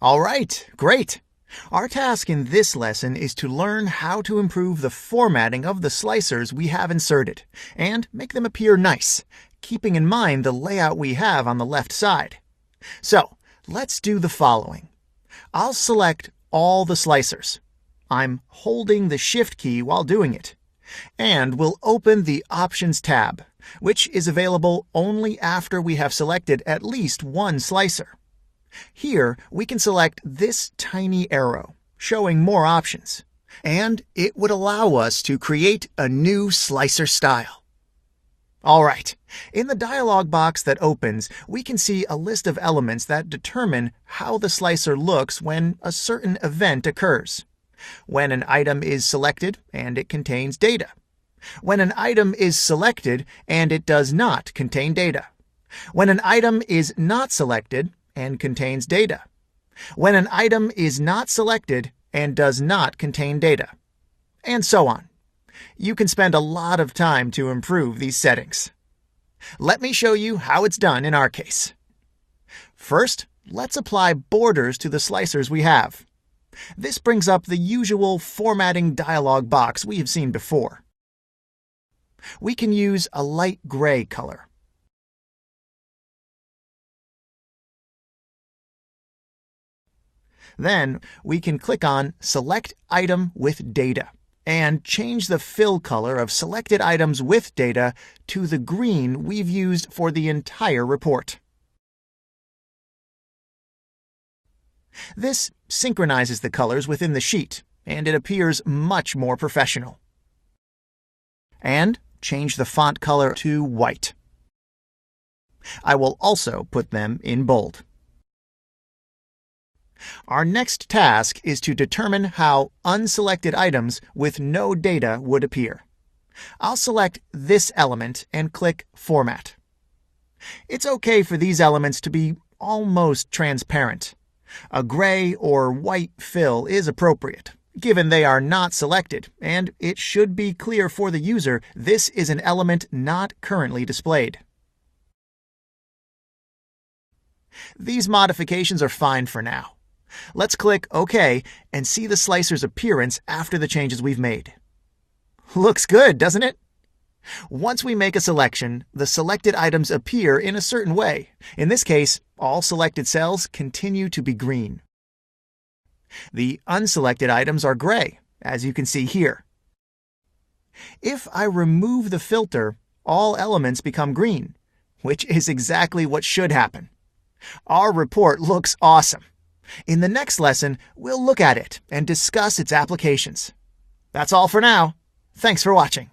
All right, great. Our task in this lesson is to learn how to improve the formatting of the slicers we have inserted and make them appear nice, keeping in mind the layout we have on the left side. So, let's do the following. I'll select all the slicers. I'm holding the Shift key while doing it. And we'll open the Options tab, which is available only after we have selected at least one slicer. Here, we can select this tiny arrow, showing more options, and it would allow us to create a new slicer style. All right, in the dialog box that opens, we can see a list of elements that determine how the slicer looks when a certain event occurs. When an item is selected and it contains data. When an item is selected and it does not contain data. When an item is not selected and contains data. When an item is not selected and does not contain data. And so on. You can spend a lot of time to improve these settings. Let me show you how it's done in our case. First, let's apply borders to the slicers we have. This brings up the usual formatting dialog box we have seen before. We can use a light gray color. Then we can click on Select Item with Data and change the fill color of selected items with data to the green we've used for the entire report. This synchronizes the colors within the sheet, and it appears much more professional. And change the font color to white. I will also put them in bold. Our next task is to determine how unselected items with no data would appear. I'll select this element and click Format. It's okay for these elements to be almost transparent. A gray or white fill is appropriate, given they are not selected, and it should be clear for the user this is an element not currently displayed. These modifications are fine for now. Let's click OK and see the slicer's appearance after the changes we've made. Looks good, doesn't it? Once we make a selection, the selected items appear in a certain way. In this case, all selected cells continue to be green. The unselected items are gray, as you can see here. If I remove the filter, all elements become green, which is exactly what should happen. Our report looks awesome. In the next lesson, we'll look at it and discuss its applications. That's all for now. Thanks for watching.